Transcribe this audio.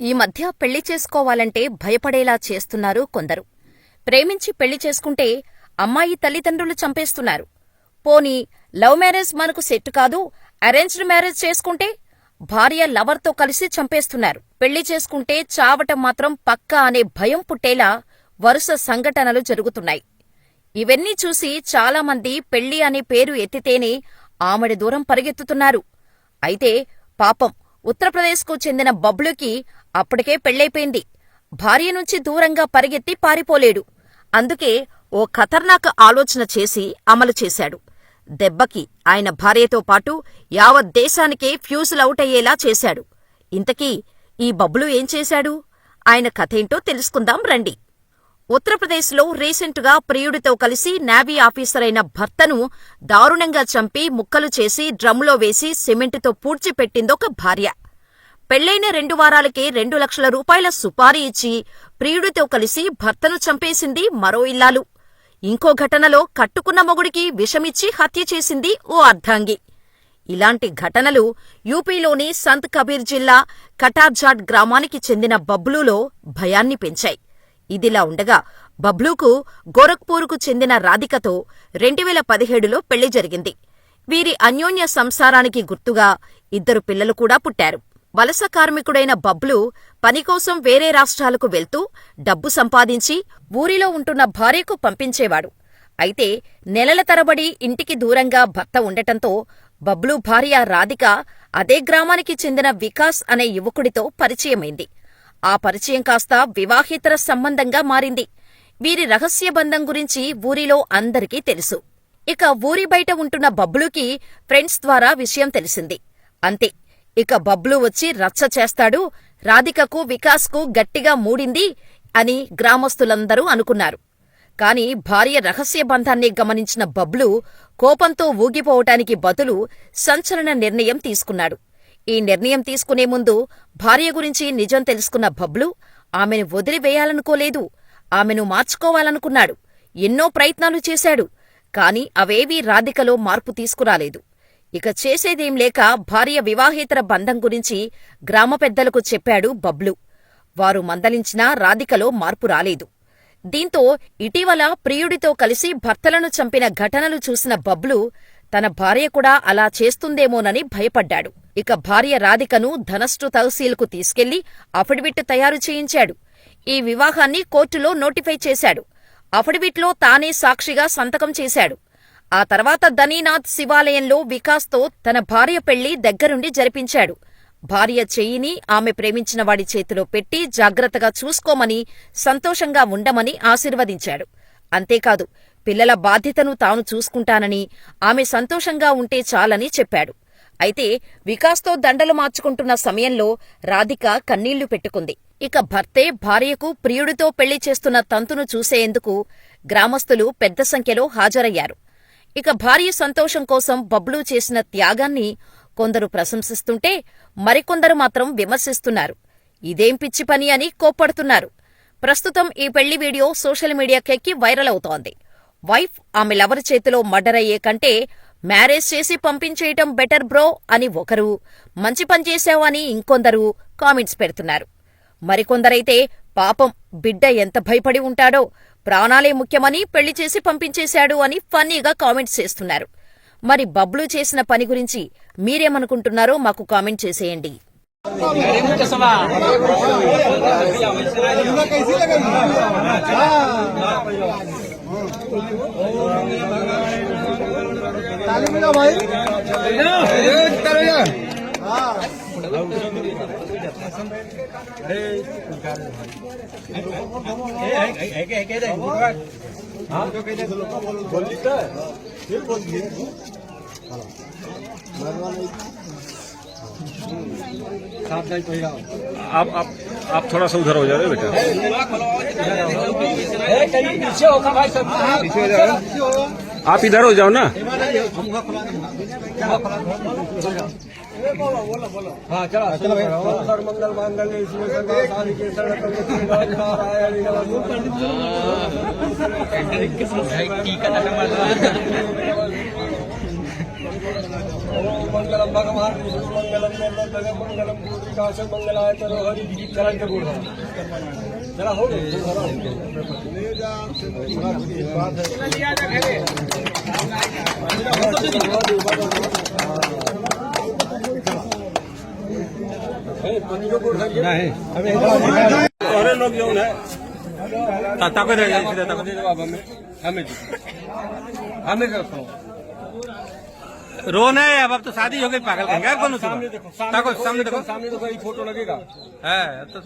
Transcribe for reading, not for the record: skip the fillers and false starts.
ఈ మధ్య పెళ్లి చేసుకోవాలంటే భయపడేలా చేస్తున్నారు కొందరు. ప్రేమించి పెళ్లి చేసుకుంటే అమ్మాయి తల్లిదండ్రులు చంపేస్తున్నారు. పోనీ లవ్ మ్యారేజ్ మనకు సెట్ కాదు, అరేంజ్డ్ మ్యారేజ్ చేసుకుంటే భార్య లవర్తో కలిసి చంపేస్తున్నారు. పెళ్లి చేసుకుంటే చావటం మాత్రం పక్కా అనే భయం పుట్టేలా వరుస సంఘటనలు జరుగుతున్నాయి. ఇవన్నీ చూసి చాలామంది పెళ్లి అనే పేరు ఎత్తితేనే ఆమడి దూరం పరిగెత్తుతున్నారు. అయితే పాపం ఉత్తరప్రదేశ్కు చెందిన బబ్లుకి అప్పటికే పెళ్లైపోయింది. భార్య నుంచి దూరంగా పరిగెత్తి పారిపోలేడు. అందుకే ఓ ఖతర్నాక్ ఆలోచన చేసి అమలు చేశాడు. దెబ్బకి ఆయన భార్యతో పాటు యావత్ దేశానికే ఫ్యూజులౌట్ అయ్యేలా చేశాడు. ఇంతకీ ఈ బబ్లు ఏం చేశాడు? ఆయన కథేంటో తెలుసుకుందాం రండి. ఉత్తరప్రదేశ్లో రీసెంటుగా ప్రియుడితో కలిసి నేవీ ఆఫీసర్ అయిన భర్తను దారుణంగా చంపి ముక్కలు చేసి డ్రమ్ములో వేసి సిమెంటుతో పూడ్చిపెట్టిందొక భార్య. పెళ్లైన 2 వారాలకే 2 లక్షల రూపాయల సుపారీ ఇచ్చి ప్రియుడితో కలిసి భర్తను చంపేసింది మరో ఇల్లాలు. ఇంకో ఘటనలో కట్టుకున్న మొగుడికి విషమిచ్చి హత్య చేసింది ఓ అర్ధాంగి. ఇలాంటి ఘటనలు యూపీలోని సంత్ కబీర్ జిల్లా కటార్జాట్ గ్రామానికి చెందిన బబ్లూలో భయాన్ని పెంచాయి. ఇదిలా ఉండగా బబ్లూకు గోరఖ్పూర్కు చెందిన రాధికతో 2017లో పెళ్లి జరిగింది. వీరి అన్యోన్య సంసారానికి గుర్తుగా 2 పిల్లలు కూడా పుట్టారు. వలస కార్మికుడైన బబ్లు పనికోసం వేరే రాష్ట్రాలకు వెళ్తూ డబ్బు సంపాదించి ఊరిలో ఉంటున్న భార్యకు పంపించేవాడు. అయితే నెలల తరబడి ఇంటికి దూరంగా భర్త ఉండటంతో బబ్లు భార్య రాధిక అదే గ్రామానికి చెందిన వికాస్ అనే యువకుడితో పరిచయమైంది. ఆ పరిచయం కాస్త వివాహేతర సంబంధంగా మారింది. వీరి రహస్య బంధం గురించి ఊరిలో అందరికీ తెలుసు. ఇక ఊరి బయట ఉంటున్న బబ్లుకి ఫ్రెండ్స్ ద్వారా విషయం తెలిసింది. అంతే, ఇక బబ్లు వచ్చి రచ్చ చేస్తాడు, రాధికకు వికాస్కు గట్టిగా మూడింది అని గ్రామస్తులందరూ అనుకున్నారు. కాని భార్య రహస్య బంధాన్ని గమనించిన బబ్లు కోపంతో ఊగిపోవటానికి బదులు సంచలన నిర్ణయం తీసుకున్నాడు. ఈ నిర్ణయం తీసుకునే ముందు భార్య గురించి నిజం తెలుసుకున్న బబ్లు ఆమెను వదిలివేయాలనుకోలేదు, ఆమెను మార్చుకోవాలనుకున్నాడు. ఎన్నో ప్రయత్నాలు చేశాడు. కాని అవేవీ రాధికలో మార్పు తీసుకురాలేదు. ఇక చేసేదేం లేక భార్య వివాహేతర బంధం గురించి గ్రామ పెద్దలకు చెప్పాడు బబ్లు. వారు మందలించినా రాధికలో మార్పు రాలేదు. దీంతో ఇటీవల ప్రియుడితో కలిసి భర్తలను చంపిన ఘటనలు చూసిన బబ్లు తన భార్య కూడా అలా చేస్తుందేమోనని భయపడ్డాడు. ఇక భార్య రాధికను ధనస్టు తహసీల్కు తీసుకెళ్లి అఫిడవిట్ తయారు చేయించాడు. ఈ వివాహాన్ని కోర్టులో నోటిఫై చేశాడు. అఫిడవిట్లో తానే సాక్షిగా సంతకం చేశాడు. ఆ తర్వాత ధనీనాథ్ శివాలయంలో వికాస్తో తన భార్య పెళ్లి దగ్గరుండి జరిపించాడు. భార్య చెయ్యిని ఆమె ప్రేమించిన వాడి చేతిలో పెట్టి జాగ్రత్తగా చూసుకోమని, సంతోషంగా ఉండమని ఆశీర్వదించాడు. అంతేకాదు, పిల్లల బాధ్యతను తాను చూసుకుంటానని, ఆమె సంతోషంగా ఉంటే చాలని చెప్పాడు. అయితే వికాస్తో దండలు మార్చుకుంటున్న సమయంలో రాధిక కన్నీళ్లు పెట్టుకుంది. ఇక భర్తే భార్యకు ప్రియుడితో పెళ్లి చేస్తున్న తంతును చూసేందుకు గ్రామస్తులు పెద్ద సంఖ్యలో హాజరయ్యారు. ఇక భార్య సంతోషం కోసం బబ్లు చేసిన త్యాగాన్ని కొందరు ప్రశంసిస్తుంటే మరికొందరు మాత్రం విమర్శిస్తున్నారు. ఇదేం పిచ్చి పని అని కోప్పడుతున్నారు. ప్రస్తుతం ఈ పెళ్లి వీడియో సోషల్ మీడియాకెక్కి వైరల్ అవుతోంది. వైఫ్ ఆమె లవర్ చేతిలో మర్డర్ అయ్యే కంటే మ్యారేజ్ చేసి పంపించేయటం బెటర్ బ్రో అని ఒకరు, మంచి పని చేశావు అని ఇంకొందరు కామెంట్స్ పెడుతున్నారు. మరికొందరైతే పాపం బిడ్డ ఎంత భయపడి ఉంటాడో, ప్రాణాలే ముఖ్యమని పెళ్లి చేసి పంపించేశాడు అని ఫన్నీగా కామెంట్స్ చేస్తున్నారు. మరి బబ్లు చేసిన పని గురించి మీరేమనుకుంటున్నారో మాకు కామెంట్ చేసేయండి. आप थोड़ा सा उधर हो जा रहे हो बेटा। आप इधर हो जाओ ना। हाँ चलो चलो मंगल मांगल्ये शिवे सर्वासाधिके शरणागतये मंगलम भगवान विष्णु मंगलम निर्मल मंगलम पूर्णिकाश मंगलाय तरो हरि चरण के बोल जरा हो अरे लोग जो है ताको दे हमें हमें करता रोना है अब तो शादी हो गई पागल कहेंगे यार कौन सामने देखो सामने देखो सामने देखो ये फोटो लगेगा है तो